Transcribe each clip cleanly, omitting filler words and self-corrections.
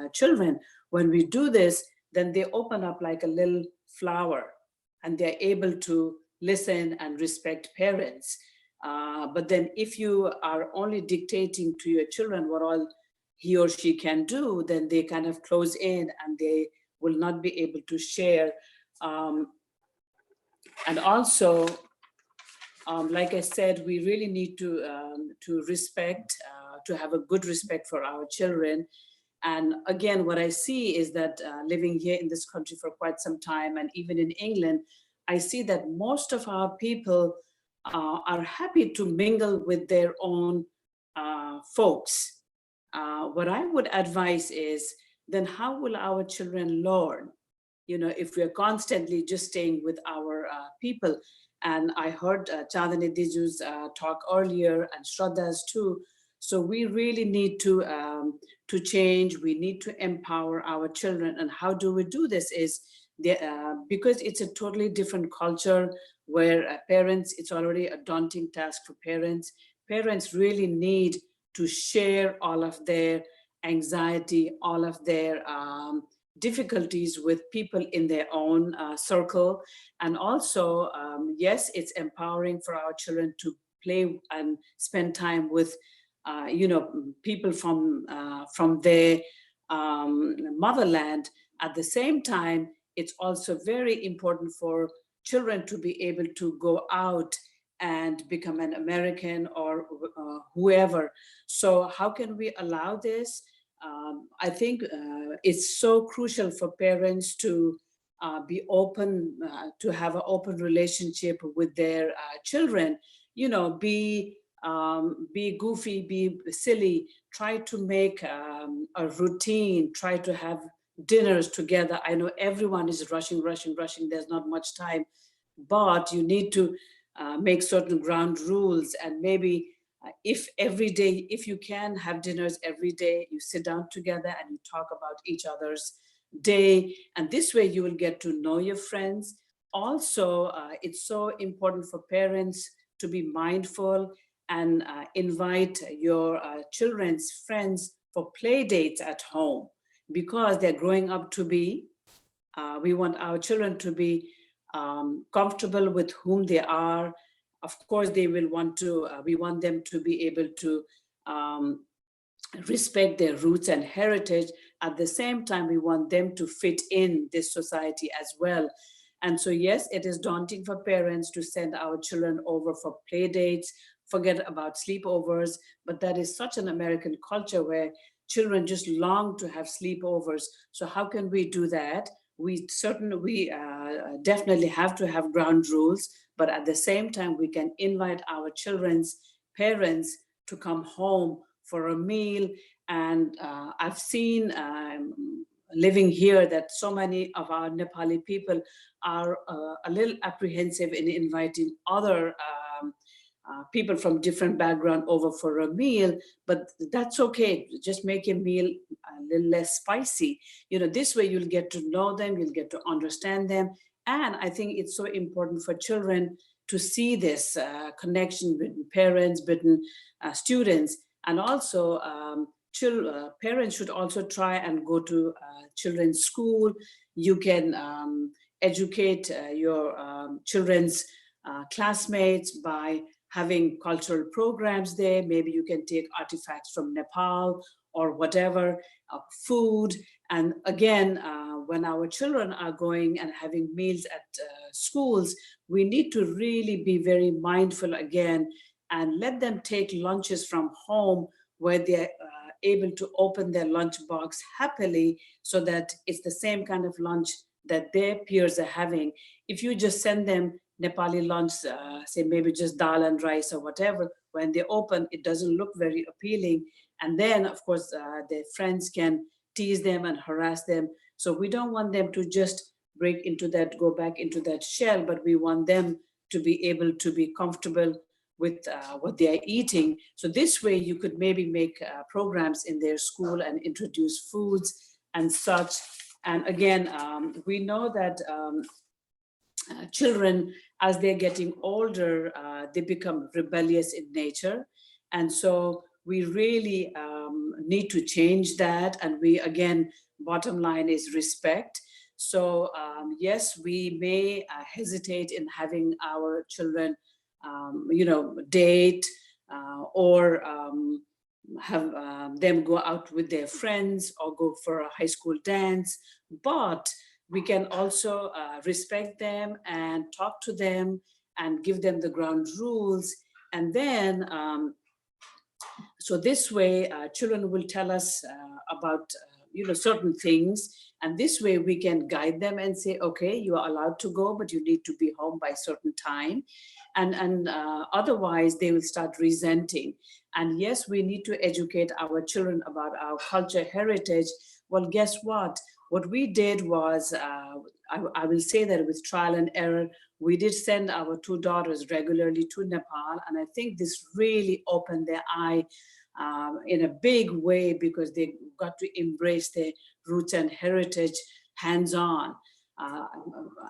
children, when we do this, then they open up like a little flower and they're able to listen and respect parents. But then if you are only dictating to your children what all he or she can do, then they kind of close in and they will not be able to share. And also, like I said, we really need to respect, to have a good respect for our children. And again, what I see is that living here in this country for quite some time, and even in England, I see that most of our people are happy to mingle with their own folks. What I would advise is, then how will our children learn? You know, if we're constantly just staying with our people. And I heard Chandani Diju's talk earlier, and Shraddha's too. So we really need to change. We need to empower our children. And how do we do this? Is because it's a totally different culture where parents, it's already a daunting task for parents. Parents really need to share all of their anxiety, all of their difficulties with people in their own circle. And also, yes, it's empowering for our children to play and spend time with people from their motherland. At the same time, it's also very important for children to be able to go out and become an American or whoever. So how can we allow this? I think it's so crucial for parents to be open, to have an open relationship with their children. You know, be goofy, be silly, try to make a routine, try to have dinners together. I know everyone is rushing, there's not much time, but you need to make certain ground rules. And maybe if every day, if you can have dinners every day, you sit down together and you talk about each other's day, and this way you will get to know your friends. Also, it's so important for parents to be mindful and invite your children's friends for play dates at home, because they're growing up to be, we want our children to be comfortable with whom they are. Of course, they will want to, we want them to be able to respect their roots and heritage. At the same time, we want them to fit in this society as well. And so, yes, it is daunting for parents to send our children over for play dates, forget about sleepovers, but that is such an American culture where children just long to have sleepovers. So how can we do that? We definitely have to have ground rules, but at the same time, we can invite our children's parents to come home for a meal. And I've seen living here that so many of our Nepali people are a little apprehensive in inviting other people from different background over for a meal, but that's okay. Just make a meal a little less spicy. You know, this way you'll get to know them, you'll get to understand them. And I think it's so important for children to see this connection between parents, between students. And also parents should also try and go to children's school. You can educate your children's classmates by having cultural programs there. Maybe you can take artifacts from Nepal or whatever, food. And again, when our children are going and having meals at schools, we need to really be very mindful again and let them take lunches from home where they're able to open their lunchbox happily, so that it's the same kind of lunch that their peers are having. If you just send them Nepali lunch, say maybe just dal and rice or whatever, when they open, it doesn't look very appealing. And then, of course, their friends can tease them and harass them. So we don't want them to just break into that, go back into that shell, but we want them to be able to be comfortable with what they are eating. So this way you could maybe make programs in their school and introduce foods and such. And again, we know that children, as they're getting older, they become rebellious in nature. And so we really need to change that. And we, again, bottom line is respect. So yes, we may hesitate in having our children, date or have them go out with their friends or go for a high school dance. But we can also respect them and talk to them and give them the ground rules. And then, so this way, children will tell us about certain things, and this way we can guide them and say, okay, you are allowed to go, but you need to be home by a certain time, and otherwise they will start resenting. And yes, we need to educate our children about our culture, heritage. Well, guess what? What we did was, I will say that with trial and error, we did send our two daughters regularly to Nepal, and I think this really opened their eye in a big way, because they got to embrace their roots and heritage hands-on.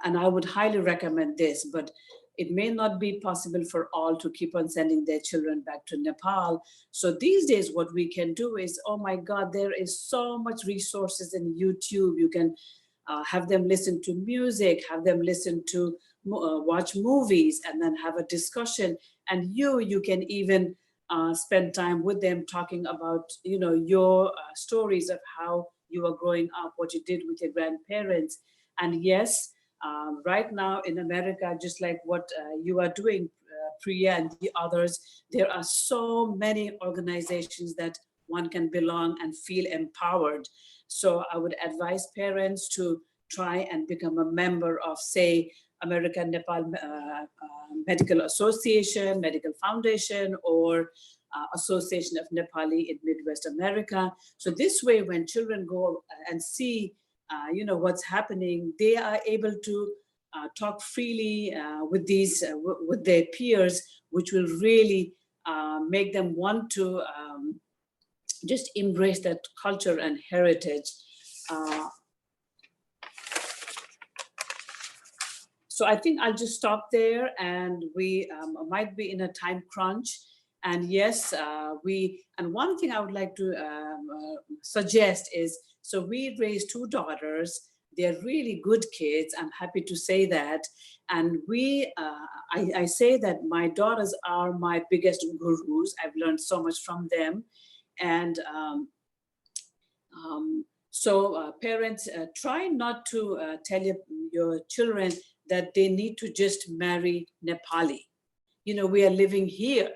And I would highly recommend this, but it may not be possible for all to keep on sending their children back to Nepal. So these days, what we can do is, oh my God, there is so much resources in YouTube. You can have them listen to music, have them listen to watch movies, and then have a discussion. And you can even spend time with them talking about, your stories of how you were growing up, what you did with your grandparents. And yes, right now in America, just like what you are doing, Priya and the others, there are so many organizations that one can belong and feel empowered. So I would advise parents to try and become a member of, say, American Nepal Medical Association, Medical Foundation, or Association of Nepali in Midwest America. So this way, when children go and see, what's happening, they are able to talk freely with these, with their peers, which will really make them want to just embrace that culture and heritage. So I think I'll just stop there, and we might be in a time crunch. And yes, and one thing I would like to suggest is, so we raised two daughters. They're really good kids. I'm happy to say that. And I say that my daughters are my biggest gurus. I've learned so much from them. And so parents, try not to tell your children that they need to just marry Nepali. We are living here,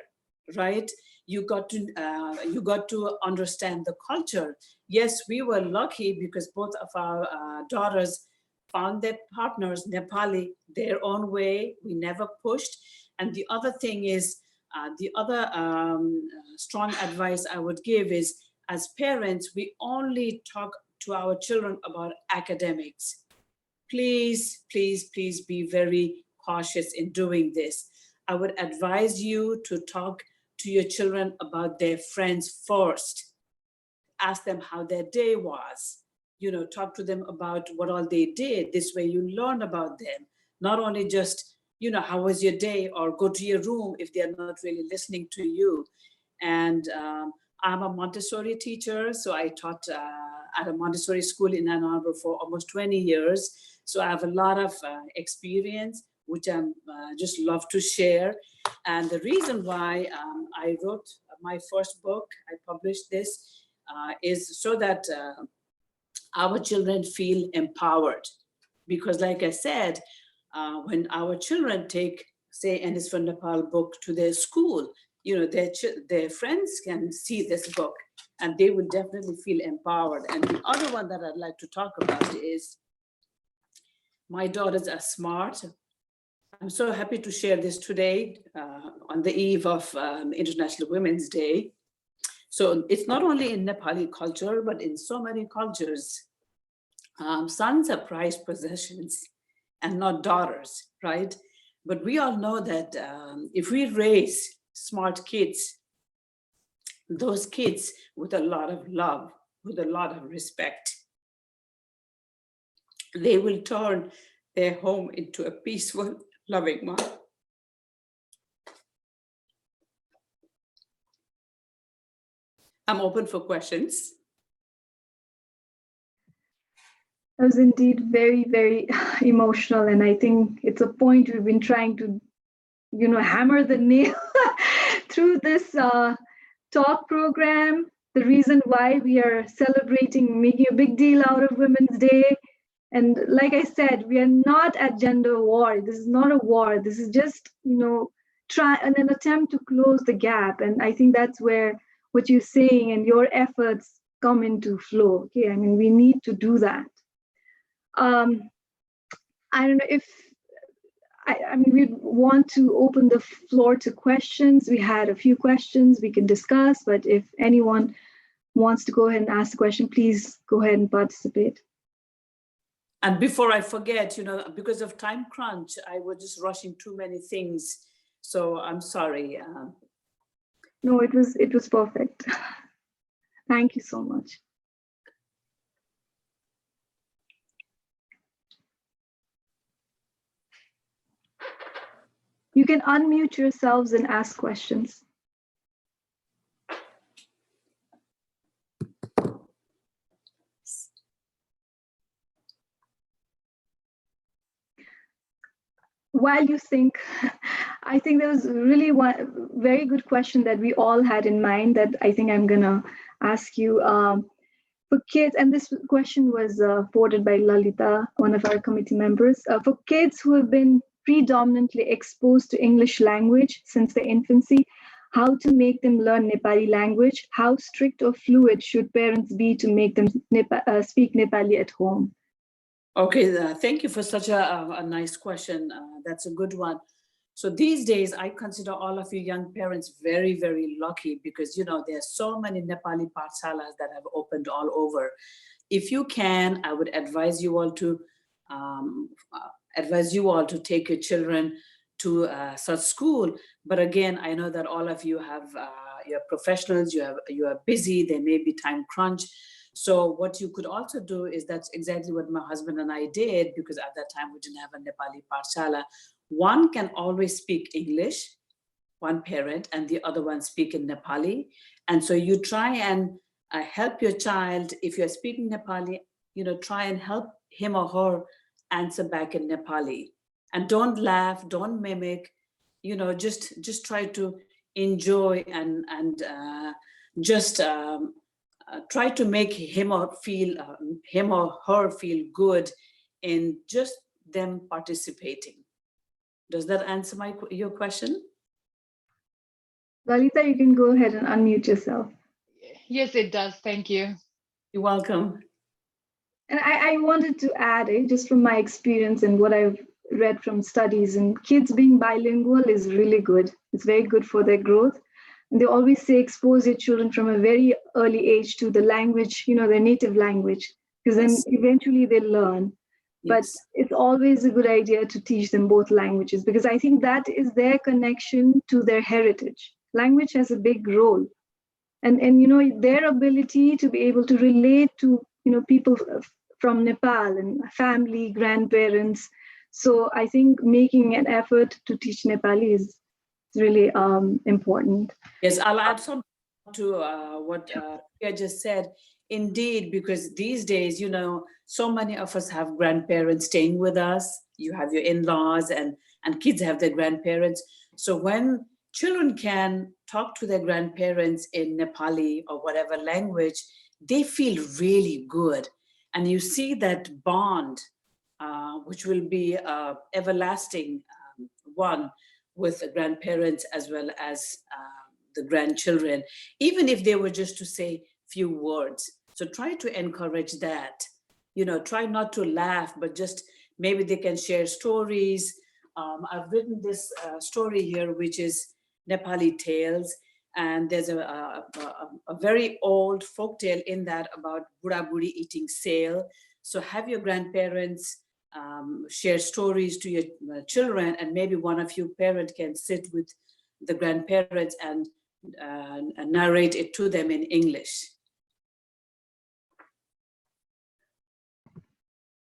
right? You got to understand the culture. Yes, we were lucky because both of our daughters found their partners Nepali their own way. We never pushed. And the other thing is, the other strong advice I would give is, as parents, we only talk to our children about academics. Please, please, please be very cautious in doing this. I would advise you to talk to your children about their friends first. Ask them how their day was. Talk to them about what all they did. This way you learn about them. Not only just, how was your day, or go to your room if they're not really listening to you. And I'm a Montessori teacher, so I taught at a Montessori school in Ann Arbor for almost 20 years. So I have a lot of experience, which I just love to share. And the reason why I wrote my first book, I published this, is so that our children feel empowered. Because like I said, when our children take, say, and it's from Nepal book to their school, their friends can see this book and they will definitely feel empowered. And the other one that I'd like to talk about is, my daughters are smart. I'm so happy to share this today on the eve of International Women's Day. So it's not only in Nepali culture, but in so many cultures, sons are prized possessions and not daughters, right? But we all know that if we raise smart kids, those kids with a lot of love, with a lot of respect, they will turn their home into a peaceful, loving one. I'm open for questions. That was indeed very, very emotional. And I think it's a point we've been trying to, hammer the nail through this talk program. The reason why we are celebrating, making a big deal out of Women's Day. And like I said, we are not at gender war. This is not a war. This is just, try an attempt to close the gap. And I think that's where what you're saying and your efforts come into flow. Okay, I mean, we need to do that. I don't know if I mean, we want to open the floor to questions. We had a few questions we can discuss, but if anyone wants to go ahead and ask the question, please go ahead and participate. And before I forget, because of time crunch, I was just rushing too many things. So I'm sorry. No, it was perfect. Thank you so much. You can unmute yourselves and ask questions. While you think, I think there was really one very good question that we all had in mind that I think I'm gonna ask you. For kids, and this question was forwarded by Lalita, one of our committee members, for kids who have been predominantly exposed to English language since their infancy, how to make them learn Nepali language? How strict or fluid should parents be to make them speak Nepali at home? Okay, thank you for such a nice question. That's a good one. So these days, I consider all of you young parents very, very lucky because, there are so many Nepali pathshalas that have opened all over. If you can, I would advise you all to take your children to such school. But again, I know that all of you have you're professionals, you are busy, there may be time crunch. So what you could also do is that's exactly what my husband and I did, because at that time we didn't have a Nepali pathshala. One can always speak English, one parent, and the other one speak in Nepali. And so you try and help your child. If you're speaking Nepali, try and help him or her answer back in Nepali. And don't laugh, don't mimic, just try to enjoy and just try to make him or her feel good in just them participating. Does that answer your question? Lalita, you can go ahead and unmute yourself. Yes, it does. Thank you. You're welcome. And I wanted to add, just from my experience and what I've read from studies, and kids being bilingual is really good. It's very good for their growth. And they always say expose your children from a very early age to the language, their native language, because then eventually they learn. But it's always a good idea to teach them both languages, because I think that is their connection to their heritage. Language has a big role. And their ability to be able to relate to, people from Nepal and family, grandparents. So I think making an effort to teach Nepali is really important. Yes, I'll add something to what Pia just said. Indeed, because these days, so many of us have grandparents staying with us. You have your in-laws and kids have their grandparents. So when children can talk to their grandparents in Nepali or whatever language, they feel really good. And you see that bond, which will be everlasting one with the grandparents as well as the grandchildren, even if they were just to say few words. So try to encourage that. Try not to laugh, but just maybe they can share stories. I've written this story here, which is Nepali Tales. And there's a very old folk tale in that about Buddha Budi eating sale. So have your grandparents share stories to your children, and maybe one of you parent can sit with the grandparents and narrate it to them in English.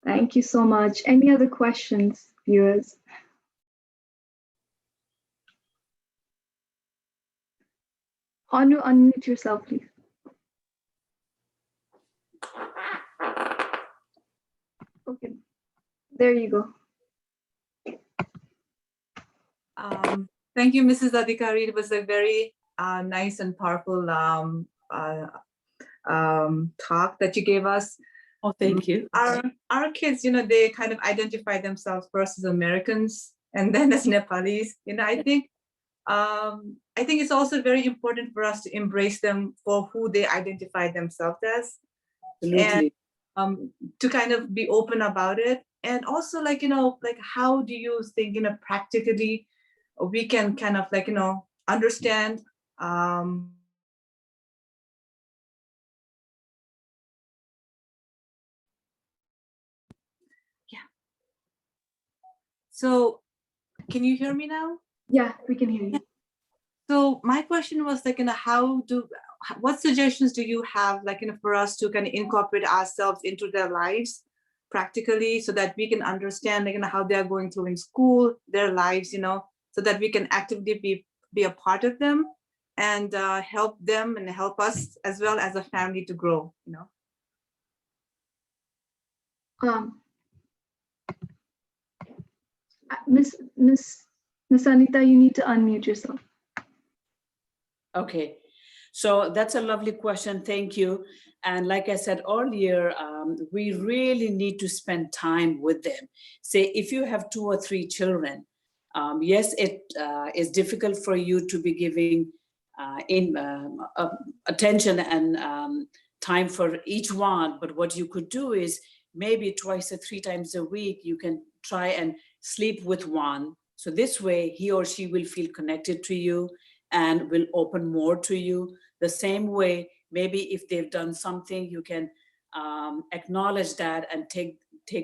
Thank you so much. Any other questions, viewers? Anu, unmute yourself, please. There you go. Thank you, Mrs. Adhikari. It was a very nice and powerful talk that you gave us. Oh, thank you. Our kids, they kind of identify themselves first as Americans and then as Nepalese. I think it's also very important for us to embrace them for who they identify themselves as. Absolutely. And to kind of be open about it. And also, how do you think, practically we can kind of understand So can you hear me now? Yeah, we can hear you. So my question was what suggestions do you have for us to kind of incorporate ourselves into their lives practically, so that we can understand how they're going through in school, their lives, so that we can actively be a part of them and help them and help us as well as a family to grow, Miss Anita, you need to unmute yourself. Okay, so that's a lovely question. Thank you. And like I said earlier, we really need to spend time with them. Say, if you have 2 or 3 children, yes, it is difficult for you to be giving attention and time for each one. But what you could do is maybe 2 or 3 times a week, you can try and sleep with one. So this way, he or she will feel connected to you and will open more to you. The same way, maybe if they've done something, you can acknowledge that and take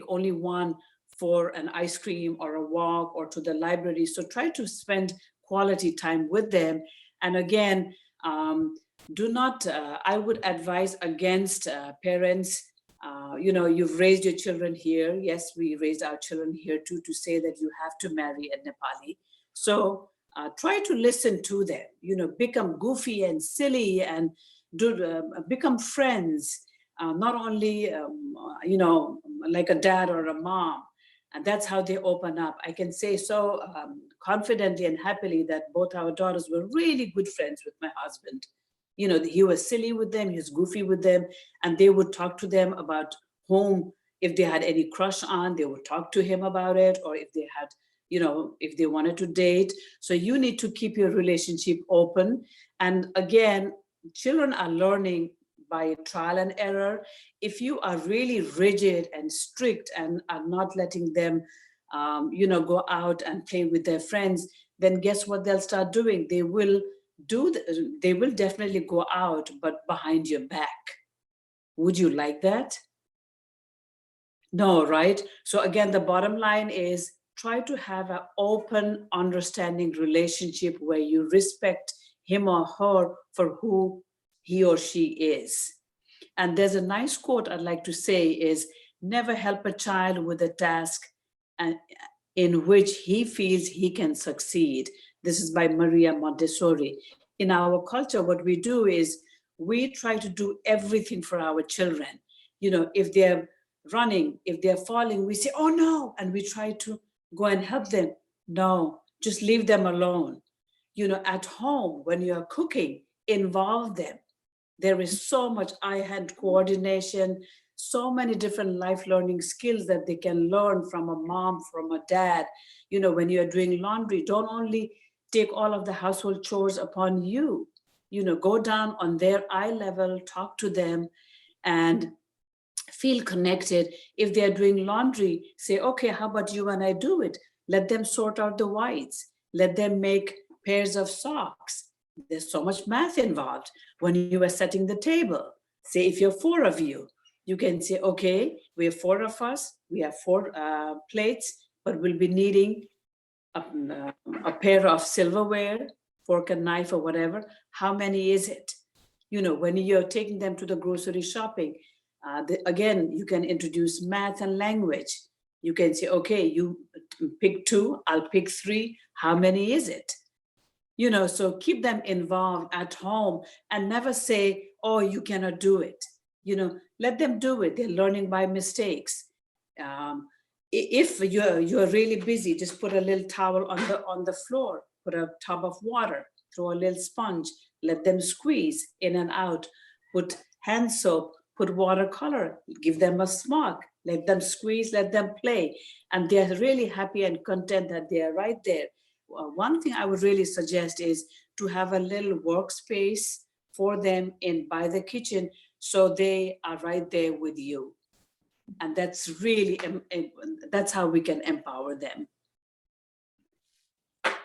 only one for an ice cream or a walk or to the library. So try to spend quality time with them. And again, do not, I would advise against parents, you've raised your children here. Yes, we raised our children here too, to say that you have to marry a Nepali. So try to listen to them, become goofy and silly and become friends, not only, like a dad or a mom. And that's how they open up. I can say so confidently and happily that both our daughters were really good friends with my husband. He was silly with them, he was goofy with them, and they would talk to them about whom, if they had any crush on, they would talk to him about it, or if they had, if they wanted to date. So you need to keep your relationship open. And again, children are learning by trial and error. If you are really rigid and strict and are not letting them, go out and play with their friends, then guess what they'll start doing? They will definitely go out, but behind your back. Would you like that? No, right? So again, the bottom line is try to have an open, understanding relationship where you respect him or her for who he or she is. And there's a nice quote I'd like to say is, never help a child with a task in which he feels he can succeed. This is by Maria Montessori. In our culture, what we do is we try to do everything for our children. If they're running, if they're falling, we say, oh no, and we try to go and help them. No, just leave them alone. At home, when you're cooking, involve them. There is so much eye-hand coordination, so many different life learning skills that they can learn from a mom, from a dad. When you're doing laundry, don't only take all of the household chores upon you. Go down on their eye level, talk to them, and feel connected. If they're doing laundry, say, okay, how about you and I do it? Let them sort out the whites. Let them make pairs of socks. There's so much math involved. When you are setting the table, say if you're 4 of you, you can say, okay, we have 4 of us, we have 4 plates, but we'll be needing a pair of silverware, fork and knife or whatever. How many is it? When you're taking them to the grocery shopping, again, you can introduce math and language. You can say, okay, you pick 2, I'll pick 3. How many is it? So keep them involved at home and never say, oh, you cannot do it. Let them do it. They're learning by mistakes. if you're really busy, just put a little towel on the floor, put a tub of water, throw a little sponge, let them squeeze in and out, put hand soap, put watercolor, give them a smock, let them squeeze, let them play. And they're really happy and content that they are right there. One thing I would really suggest is to have a little workspace for them by the kitchen, so they are right there with you. And that's really, that's how we can empower them.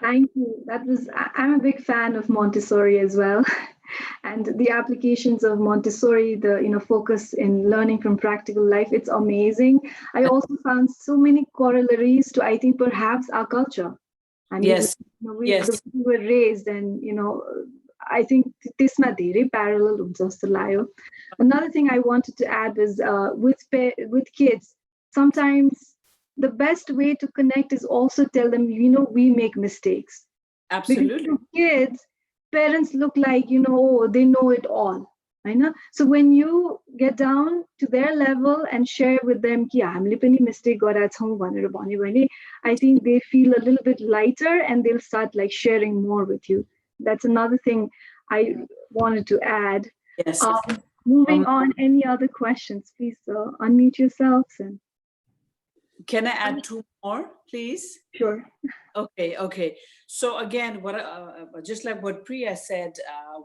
Thank you. I'm a big fan of Montessori as well. And the applications of Montessori, the focus in learning from practical life, it's amazing. I also found so many corollaries to, I think, perhaps our culture. I mean, Yes. Yes. we were raised, and I think त्यसमा धेरै parallel हुन्छ जस्तो लाग्यो. Another thing I wanted to add was with kids, sometimes the best way to connect is also tell them, we make mistakes. Absolutely. Because to kids, parents look like, they know it all. I know. So when you get down to their level and share with them, हामीले पनि mistake गरेका छौं भनेर भन्यो भने, I think they feel a little bit lighter and they'll start like sharing more with you. That's another thing I wanted to add. Yes. Moving on, any other questions? Please unmute yourselves. And can I add 2 more, please? Sure. Okay. So again, just like what Priya said,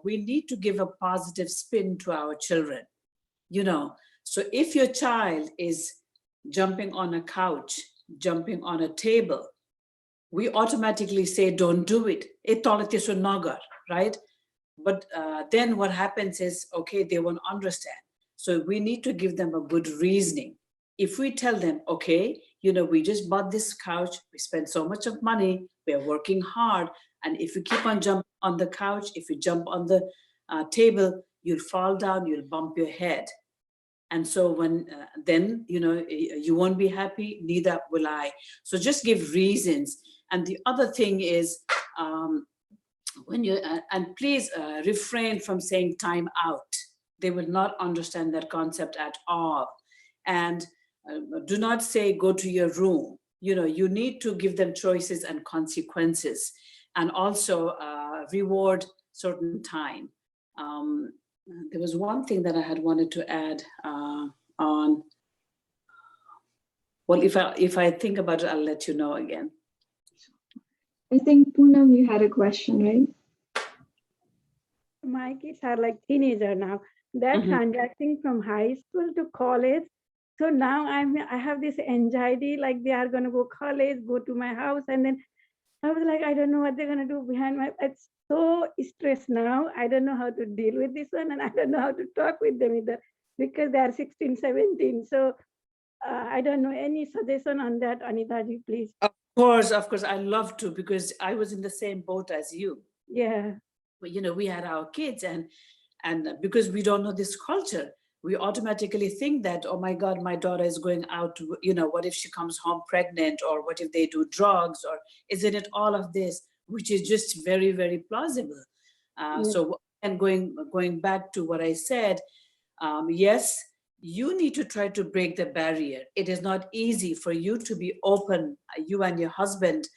we need to give a positive spin to our children. So if your child is jumping on a couch, jumping on a table, we automatically say, don't do it. Right? But then what happens is, okay, they won't understand. So we need to give them a good reasoning. If we tell them, okay, we just bought this couch, we spent so much of money, we're working hard, and if you keep on jumping on the couch, if you jump on the table, you'll fall down, you'll bump your head. And so when then, you won't be happy, neither will I. So just give reasons. And the other thing is, when you, and please refrain from saying time out. They will not understand that concept at all. And do not say, go to your room. You need to give them choices and consequences, and also reward certain time. There was one thing that I had wanted to add on. Well, if I think about it, I'll let you know again. I think, Poonam, you had a question, right? My kids are like teenager now. They're transacting from high school to college. So now I have this anxiety, like they are going to go college, go to my house. And then I was like, I don't know what they're going to do behind my, it's so stressed now. I don't know how to deal with this one. And I don't know how to talk with them either, because they are 16, 17. So I don't know, any suggestion on that, Anita ji, please. Of course, I love to, because I was in the same boat as you. Yeah. But, we had our kids, and because we don't know this culture, we automatically think that, oh my God, my daughter is going out to, what if she comes home pregnant, or what if they do drugs, or isn't it all of this, which is just very, very plausible. So, and going back to what I said, yes, you need to try to break the barrier. It is not easy for you to be open, you and your husband,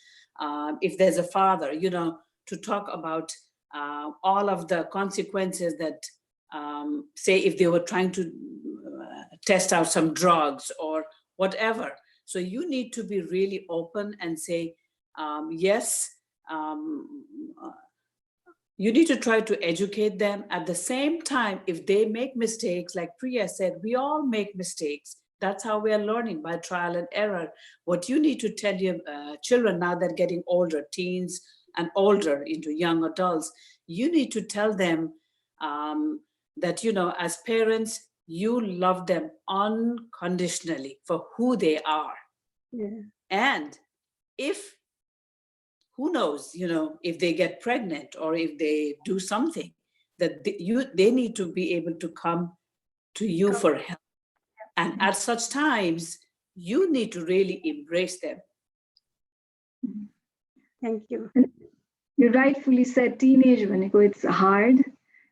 if there's a father, to talk about all of the consequences that, say, if they were trying to test out some drugs or whatever. So you need to be really open and say, yes, you need to try to educate them. At the same time, if they make mistakes, like Priya said, we all make mistakes. That's how we are learning, by trial and error. What you need to tell your children, now that getting older, teens and older into young adults, you need to tell them that, as parents, you love them unconditionally for who they are. Yeah. And if, who knows, if they get pregnant or if they do something, that they need to be able to come to you for help. And at such times, you need to really embrace them. Thank you. You rightfully said, teenage भनेको, it's hard.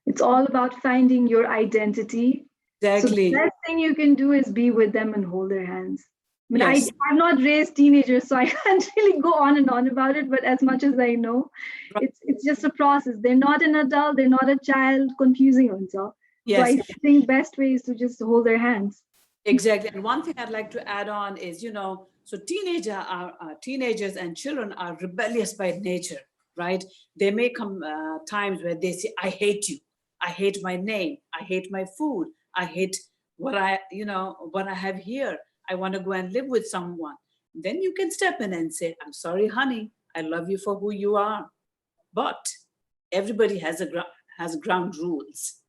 It's all about finding your identity. Exactly. So the best thing you can do is be with them and hold their hands. I mean, Yes. I've not raised teenagers, so I can't really go on and on about it. But as much as I know, Right. it's just a process. They're not an adult, they're not a child, confusing themselves. So Yes. I think best way is to just hold their hands. Exactly. And one thing I'd like to add on is, so teenagers and children are rebellious by nature, right? There may come times where they say, I hate you. I hate my name. I hate my food. I hate what what I have here. I want to go and live with someone. Then you can step in and say, I'm sorry, honey. I love you for who you are. But everybody has ground rules.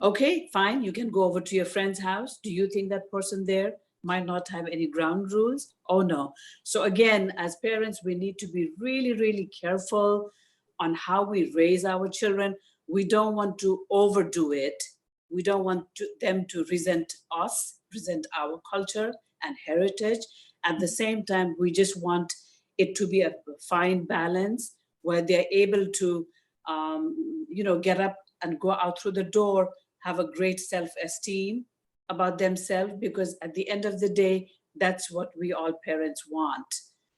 Okay, fine, you can go over to your friend's house. Do you think that person there might not have any ground rules? Oh no. So again, as parents, we need to be really, really careful on how we raise our children. We don't want to overdo it. We don't want them to resent us, resent our culture and heritage. At the same time, we just want it to be a fine balance where they're able to, get up and go out through the door, have a great self-esteem about themselves, because at the end of the day, that's what we all parents want,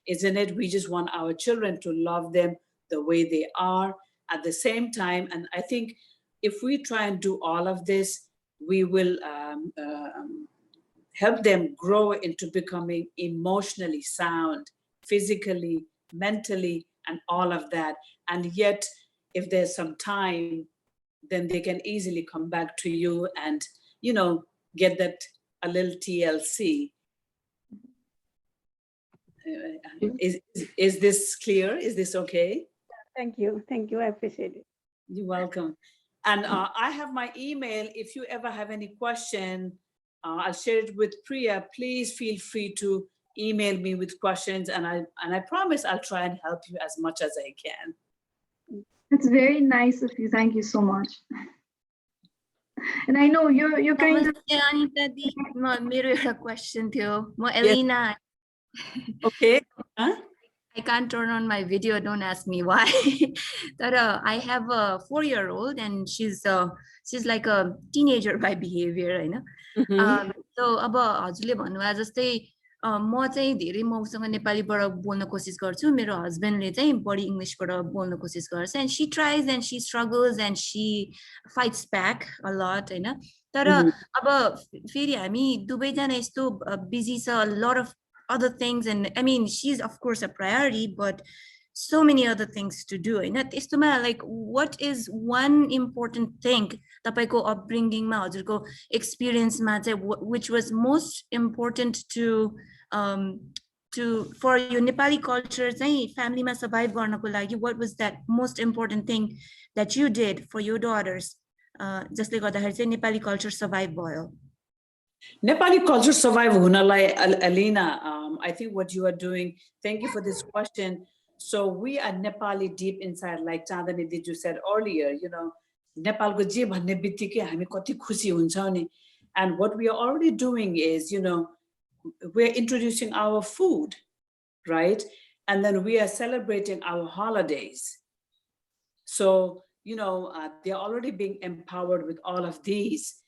isn't it? We just want our children to love them the way they are at the same time. And I think if we try and do all of this, we will help them grow into becoming emotionally sound, physically, mentally, and all of that. And yet, if there's some time, then they can easily come back to you and, get that a little TLC. Is this clear? Is this okay? Thank you. Thank you. I appreciate it. You're welcome. And I have my email. If you ever have any question, I'll share it with Priya. Please feel free to email me with questions, and I promise I'll try and help you as much as I can. It's very nice of you. Thank you so much. And I know you're kind of. Anita B, मेरो एउटा question थियो. म Elena. Okay. Huh? I can't turn on my video. Don't ask me why. But I have a 4-year-old and she's like a teenager by behavior, you know. So अब हजुरले भन्नुभयो जस्तै म चाहिँ धेरै मसँग नेपालीबाट बोल्न कोसिस गर्छु, मेरो हस्बेन्डले चाहिँ बढी इङ्ग्लिसबाट बोल्न कोसिस गर्छ, and she tries and she struggles and she fights back a lot, हैन. तर अब फेरि हामी दुवैजना यस्तो busy छ, a lot of other things, and I mean she's of course a priority, but so many other things to do, हैन. त्यस्तोमा like what is one important thing तपाईको upbringing मा हजुरको experience मा चाहिँ which was most important to for your Nepali culture चाहिँ family मा survive गर्नको लागि, what was that most important thing that you did for your daughters जसले गर्दाखेरि चाहिँ नेपाली culture survive भयो? Nepali culture survive hunalai, Alina. I think what you are doing, thank you for this question. So we are Nepali deep inside, like Chandani Diju said earlier, Nepal ko je bhanne bittikai hami kati khusi hunchau ni. And what we are already doing is, we're introducing our food, right? And then we are celebrating our holidays. So, they're already being empowered with all of these.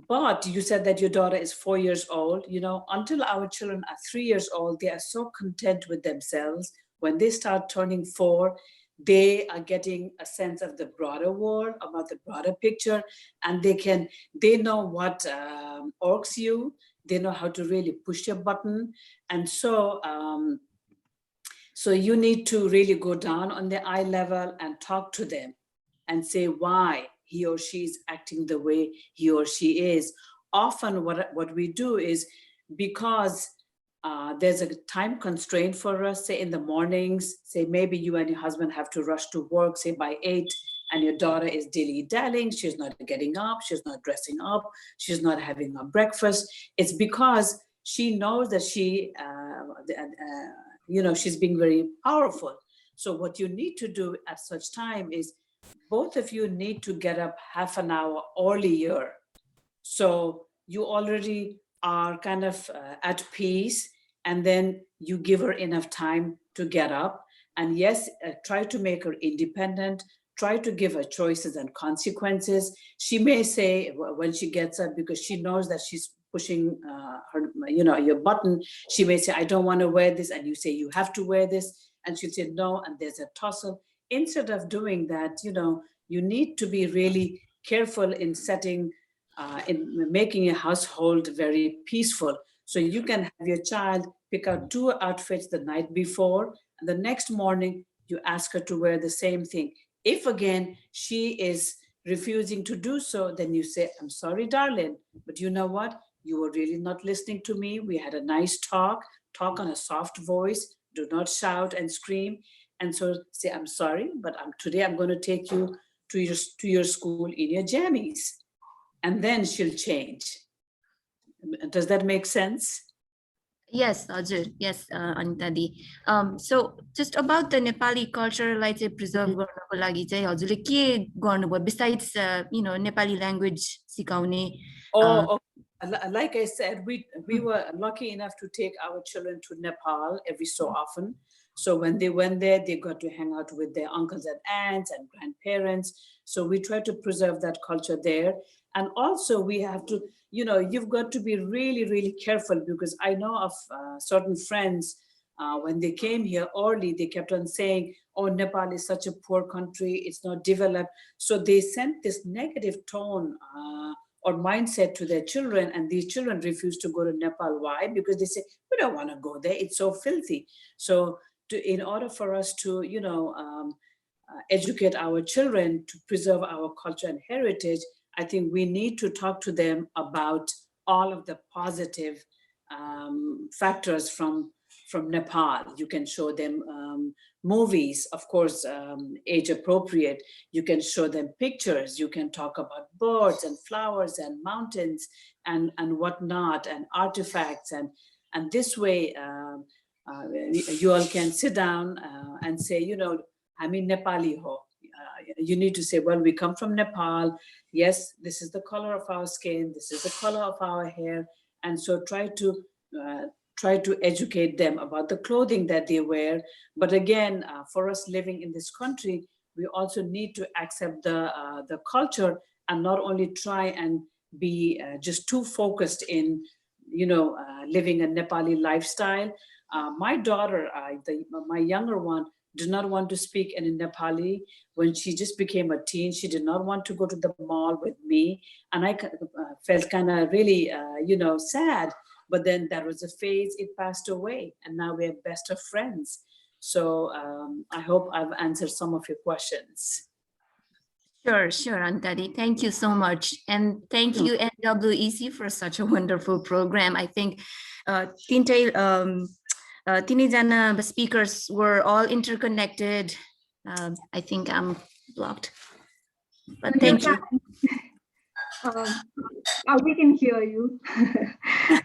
But you said that your daughter is 4 years old. Until our children are 3 years old, they are so content with themselves. When they start turning 4, they are getting a sense of the broader world, about the broader picture, and they know what irks you. They know how to really push your button. And so, so you need to really go down on the eye level and talk to them and say why he or she is acting the way he or she is. Often what we do is, because there's a time constraint for us, say in the mornings, say maybe you and your husband have to rush to work, say by 8, and your daughter is dilly-dallying, she's not getting up, she's not dressing up, she's not having a breakfast. It's because she knows that she's being very powerful. So what you need to do at such time is, both of you need to get up half an hour earlier. So you already are kind of at peace, and then you give her enough time to get up. And yes, try to make her independent, try to give her choices and consequences. She may say when she gets up, because she knows that she's pushing her, your button, she may say, I don't want to wear this. And you say, you have to wear this. And she'll say, no. And there's a tussle. Instead of doing that, you need to be really careful in in making a household very peaceful. So you can have your child pick out 2 outfits the night before, and the next morning you ask her to wear the same thing. If again she is refusing to do so, then you say, I'm sorry, darling, but you know what? You were really not listening to me. We had a nice talk on a soft voice. Do not shout and scream. And so say, I'm sorry, but today I'm going to take you to your school in your jammies. And then she'll change. Does that make sense? Yes, Ajay. Yes, Anita Di. So just about the Nepali culture, like preserve गर्नको लागि चाहिँ हजुरले के गर्नुभयो besides Nepali language सिकाउने? Oh, like I said, we were lucky enough to take our children to Nepal every so often. So when they went there, they got to hang out with their uncles and aunts and grandparents. So we try to preserve that culture there. And also we have to, you've got to be really, really careful, because I know of certain friends, when they came here early, they kept on saying, oh, Nepal is such a poor country, it's not developed. So they sent this negative tone or mindset to their children, and these children refuse to go to Nepal. Why? Because they say, we don't want to go there, it's so filthy. So in order for us to, educate our children to preserve our culture and heritage, I think we need to talk to them about all of the positive factors from Nepal. You can show them movies, of course, age appropriate. You can show them pictures. You can talk about birds and flowers and mountains and whatnot, and artifacts. And this way, you all can sit down and say, I'm in Nepali ho. You need to say, well, we come from Nepal. Yes, this is the color of our skin. This is the color of our hair. And so try to educate them about the clothing that they wear. But again, for us living in this country, we also need to accept the culture and not only try and be just too focused in, living a Nepali lifestyle. My daughter, my younger one, did not want to speak in Nepali. When she just became a teen, she did not want to go to the mall with me. And I felt kind of really, sad. But then that was a phase, it passed away. And now we're best of friends. So I hope I've answered some of your questions. Sure, Antari. Thank you so much. And thank you, NWEC, for such a wonderful program. I think tinejana speakers were all interconnected. I think I'm blocked, but thank you. We can hear you.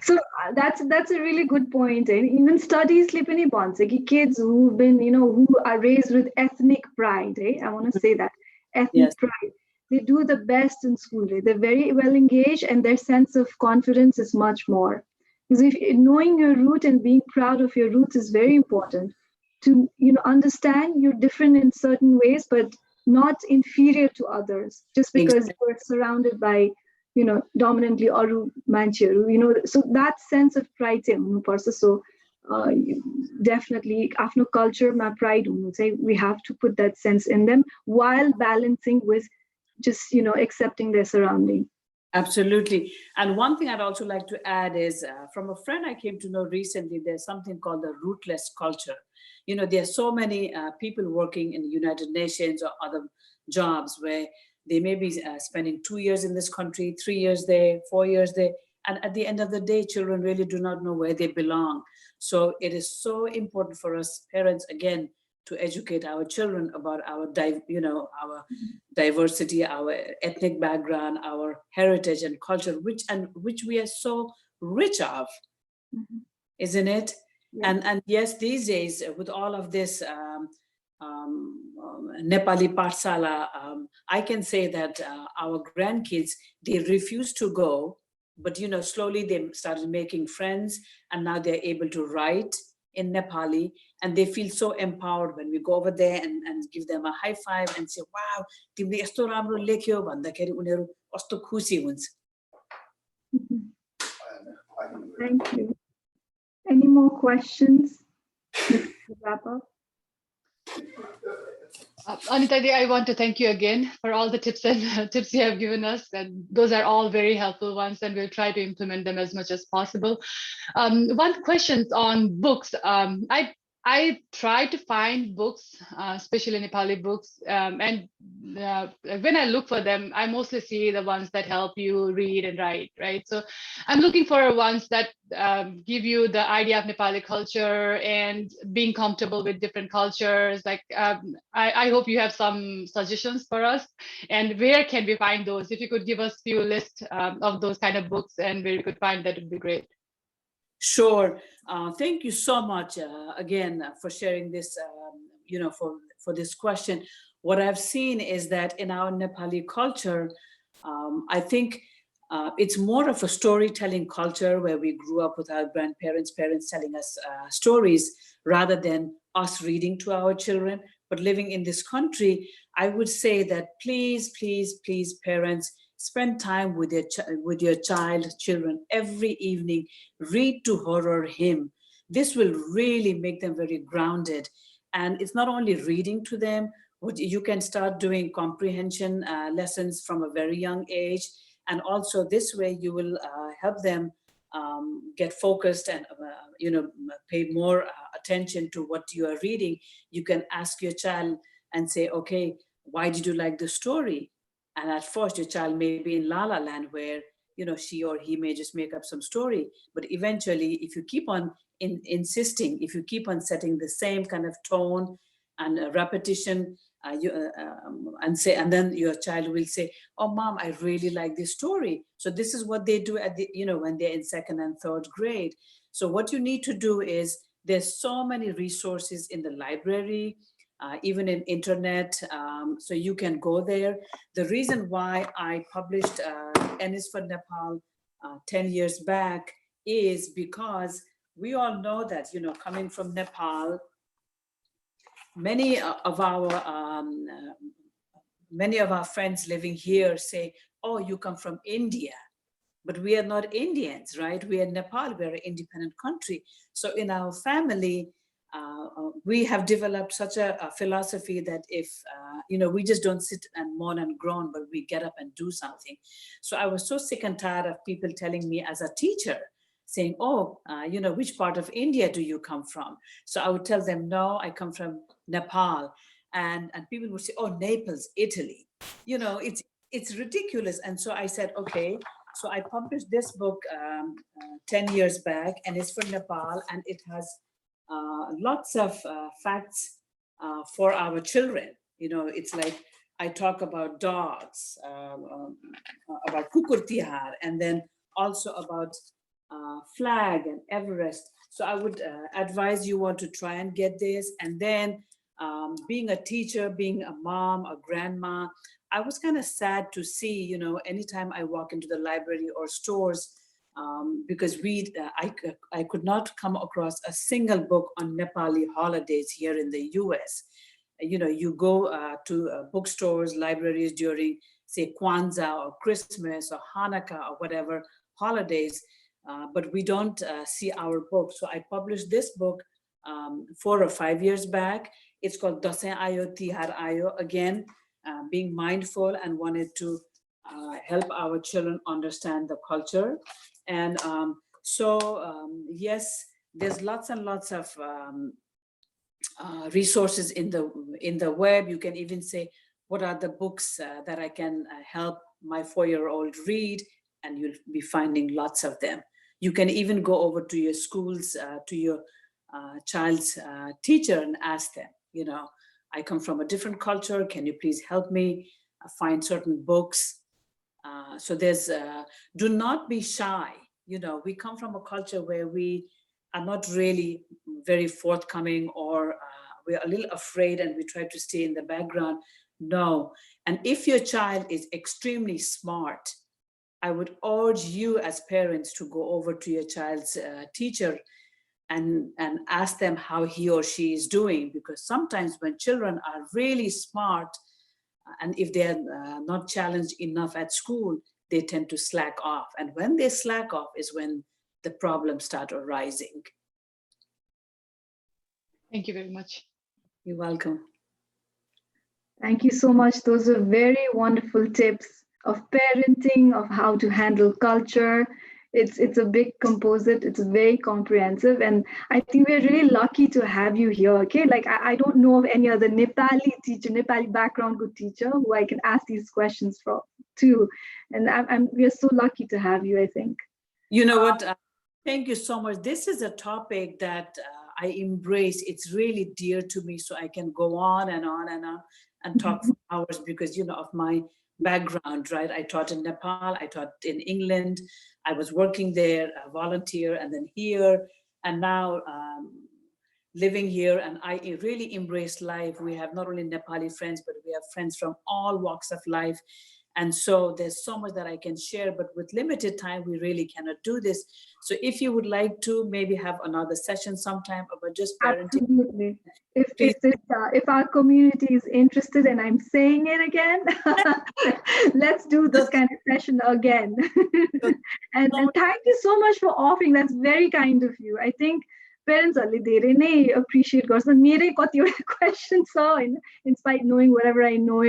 So that's a really good point. And even studies kids who've been, who are raised with ethnic pride. I want to say that ethnic pride. They do the best in school. They're very well engaged, and their sense of confidence is much more. Because knowing your root and being proud of your roots is very important. To understand you're different in certain ways, but not inferior to others, just because you're surrounded by, dominantly Aru Mancheru, so that sense of pride, so definitely after culture, my pride, we have to put that sense in them while balancing with just, accepting their surrounding. Absolutely. And one thing I'd also like to add is from a friend I came to know recently, there's something called the rootless culture. There are so many people working in the United Nations or other jobs where they may be spending 2 years in this country, 3 years there, 4 years there. And at the end of the day, children really do not know where they belong. So it is so important for us parents, again, to educate our children about our diversity, our ethnic background, our heritage and culture, which we are so rich of, isn't it? Yeah. And yes, these days with all of this Nepali Pathsala, I can say that our grandkids, they refuse to go, but slowly they started making friends, and now they're able to write in Nepali, and they feel so empowered when we go over there and give them a high five and say, wow, timle yasto ramro lekhyo bhandakeri uneru kasto khushi huncha. Thank you. Any more questions? Let's wrap up. Anita, I want to thank you again for all the tips and tips you have given us, and those are all very helpful ones, and we'll try to implement them as much as possible. One question on books. I try to find books, especially Nepali books, and when I look for them, I mostly see the ones that help you read and write, right? So I'm looking for ones that give you the idea of Nepali culture and being comfortable with different cultures. Like I hope you have some suggestions for us, and where can we find those? If you could give us a few lists of those kind of books and where we could find, that would be great. Sure. Thank you so much again for sharing this, for this question. What I've seen is that in our Nepali culture, I think it's more of a storytelling culture where we grew up with our grandparents, parents telling us stories rather than us reading to our children. But living in this country, I would say that please, please, please, parents, spend time with your children every evening. Read to her or him. This will really make them very grounded. And it's not only reading to them, you can start doing comprehension lessons from a very young age. And also this way you will help them get focused and pay more attention to what you are reading. You can ask your child and say, okay, why did you like the story? And at first your child may be in la la land where she or he may just make up some story. But eventually, if you keep on insisting, if you keep on setting the same kind of tone and repetition, and then your child will say, oh mom, I really like this story. So this is what they do at the when they're in second and third grade. So what you need to do is, there's so many resources in the library, even in internet, so you can go there. The reason why I published N is for Nepal 10 years back is because we all know that coming from Nepal, many of our friends living here say, oh, you come from India. But we are not Indians, right? We are Nepal, we are an independent country. So in our family, we have developed such a philosophy that if, we just don't sit and mourn and groan, but we get up and do something. So I was so sick and tired of people telling me as a teacher, saying, oh, which part of India do you come from? So I would tell them, no, I come from Nepal. And people would say, oh, Naples, Italy. It's ridiculous. And so I said, okay. So I published this book 10 years back, and it's for Nepal, and it has lots of facts for our children. It's like I talk about dogs, about Kukur Tihar, and then also about flag and Everest. So I would advise you all to try and get this. And then being a teacher, being a mom, a grandma, I was kind of sad to see, anytime I walk into the library or stores, because I could not come across a single book on Nepali holidays here in the US. You go to bookstores, libraries during, say, Kwanzaa or Christmas or Hanukkah or whatever holidays, but we don't see our book. So I published this book 4 or 5 years back. It's called Dasain Ayo Tihar Ayo, again, being mindful and wanted to help our children understand the culture. And yes, there's lots and lots of resources in the web. You can even say, what are the books that I can help my 4-year-old read? And you'll be finding lots of them. You can even go over to your schools, to your child's teacher and ask them, I come from a different culture. Can you please help me find certain books? So there's, do not be shy. We come from a culture where we are not really very forthcoming, or we're a little afraid and we try to stay in the background. No. And if your child is extremely smart, I would urge you as parents to go over to your child's teacher and ask them how he or she is doing, because sometimes when children are really smart, and if they're not challenged enough at school, they tend to slack off. And when they slack off is when the problems start arising. Thank you very much. You're welcome. Thank you so much. Those are very wonderful tips of parenting, of how to handle culture. It's a big composite. It's very comprehensive. And I think we're really lucky to have you here. Okay. Like I don't know of any other Nepali teacher, Nepali background good teacher who I can ask these questions from too. And we're so lucky to have you, I think. You know what? Thank you so much. This is a topic that I embrace. It's really dear to me. So I can go on and on and on and talk for hours because, you know, of my background, right? I taught in Nepal, I taught in England, I was working there, a volunteer, and then here, and now living here, and I really embrace life. We have not only Nepali friends, but we have friends from all walks of life. And so there's so much that I can share, but with limited time, we really cannot do this. So if you would like to maybe have another session sometime about just parenting. Absolutely. If our community is interested, and I'm saying it again, let's do this kind of session again. and thank you so much for offering. That's very kind of you. I think parents appreciate mere questions in spite knowing whatever I know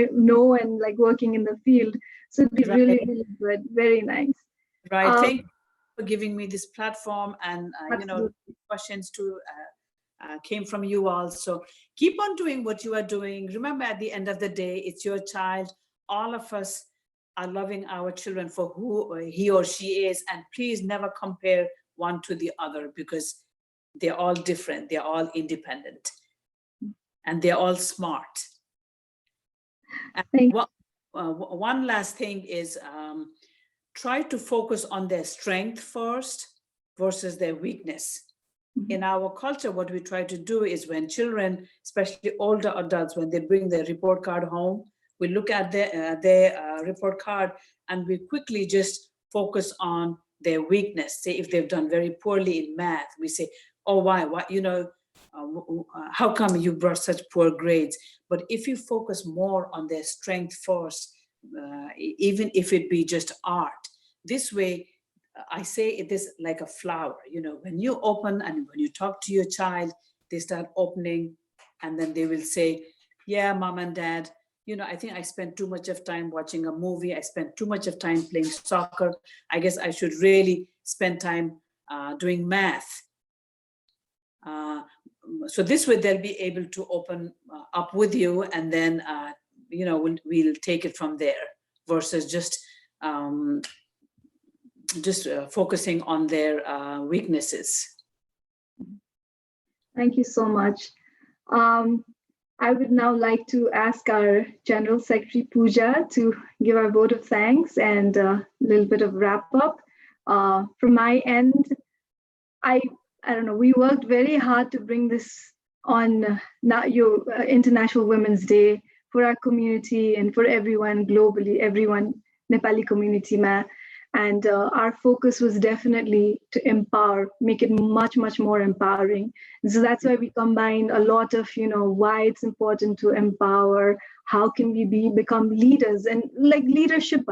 and like working in the field. So it'd be really, really good. Very nice. Right. Thank you for giving me this platform, and you know, questions too came from you all. So keep on doing what you are doing. Remember, at the end of the day, it's your child. All of us are loving our children for who he or she is, and please never compare one to the other because they're all different, they're all independent, and they're all smart. And one last thing is try to focus on their strength first versus their weakness. In our culture, what we try to do is when children, especially older adults, when they bring their report card home, we look at their report card and we quickly just focus on their weakness. Say if they've done very poorly in math, we say, oh, why, you know, how come you brought such poor grades? But if you focus more on their strength first, even if it be just art, this way, I say it is like a flower, you know, when you open and when you talk to your child, they start opening and then they will say, yeah, mom and dad, you know, I think I spent too much of time watching a movie. I spent too much of time playing soccer. I guess I should really spend time doing math. So this way they'll be able to open up with you, and then, you know, we'll take it from there versus just focusing on their weaknesses. Thank you so much. I would now like to ask our General Secretary Pooja to give our vote of thanks and a little bit of wrap up. From my end, I don't know, we worked very hard to bring this on International Women's Day for our community and for everyone globally, everyone Nepali community ma. And our focus was definitely to empower, make it much, much more empowering. So that's why we combined a lot of, you know, why it's important to empower, how can we become leaders, and like leadership,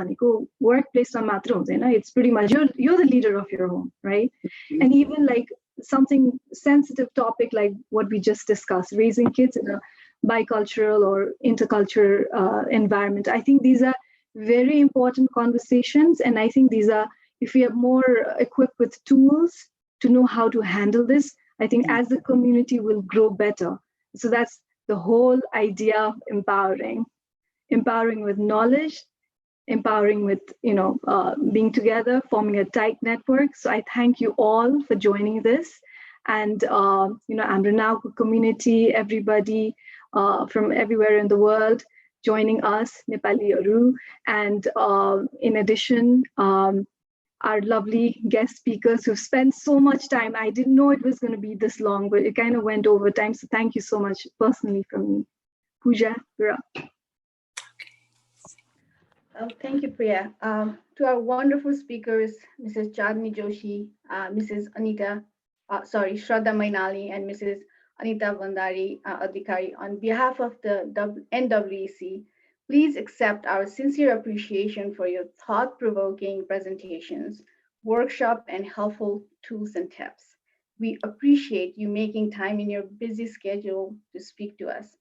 workplace, it's pretty much, you're the leader of your home, right? Mm-hmm. And even like something sensitive topic like what we just discussed, raising kids in a bicultural or intercultural environment. I think these are very important conversations. And I think these are, if we are more equipped with tools to know how to handle this, I think as the community will grow better. So that's the whole idea of empowering with knowledge, empowering with, you know, being together, forming a tight network. So I thank you all for joining this. And, you know, NWEC community, everybody from everywhere in the world, joining us, Nepali Aru, and in addition, our lovely guest speakers who've spent so much time. I didn't know it was going to be this long, but it kind of went over time. So thank you so much personally from me. Pooja, you're up. Thank you, Priya. To our wonderful speakers, Mrs. Chandni Joshi, Mrs. Shraddha Mainali, and Mrs. Anita B Adhikari, on behalf of the NWEC, please accept our sincere appreciation for your thought-provoking presentations. workshop and helpful tools and tips. We appreciate you making time in your busy schedule to speak to us.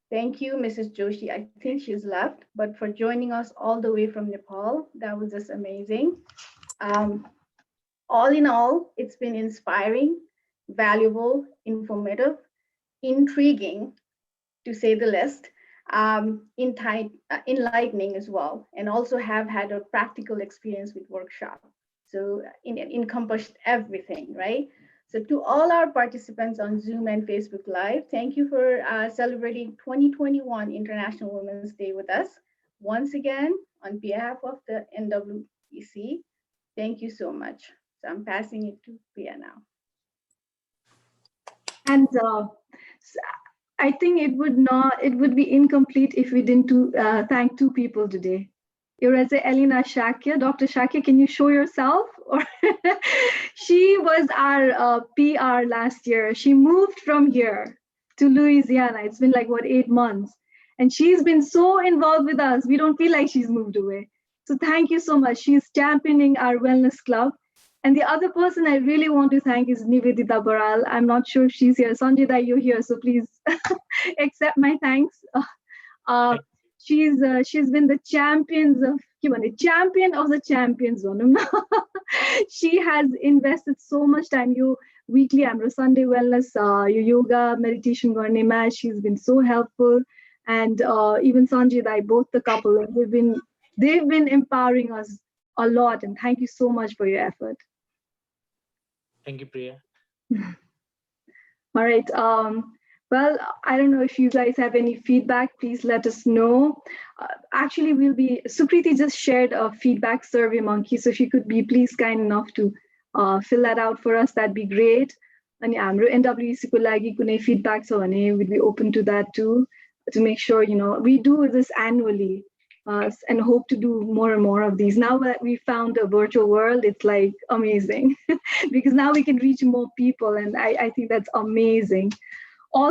Thank you, Mrs. Joshi. I think she's left, but for joining us all the way from Nepal. That was just amazing. All in all, it's been inspiring, valuable, informative, intriguing, to say the least, enlightening as well, and also have had a practical experience with workshop. So it encompassed everything, right? So to all our participants on Zoom and Facebook Live, thank you for celebrating 2021 International Women's Day with us. Once again, on behalf of the NWEC, thank you so much. So I'm passing it to Priya now. And I think it would be incomplete if we didn't thank two people today. Ireze Elena Shakya. Dr. Shakya, can you show yourself? Or she was our PR last year. She moved from here to Louisiana. It's been like, what, 8 months? And she's been so involved with us. We don't feel like she's moved away. So thank you so much. She's championing our wellness club. And the other person I really want to thank is Nivedita Baral. I'm not sure if she's here. Sanjay, you're here, so please accept my thanks. She's been the champion of the champions. She has invested so much time. You weekly, I'm Sunday wellness, your yoga, meditation, garnema. She's been so helpful, and even Sanjay, both the couple, they've been empowering us a lot. And thank you so much for your effort. Thank you, Priya. All right. Well, I don't know if you guys have any feedback, please let us know. Actually, Sukriti just shared a feedback survey monkey. So if you could be please kind enough to fill that out for us, that'd be great. And हाम्रो NWEC को लागि कुनै feedback छ भने we'd be open to that too, to make sure, we do this annually and hope to do more and more of these. Now that we found a virtual world, it's like amazing because now we can reach more people, and I think that's amazing.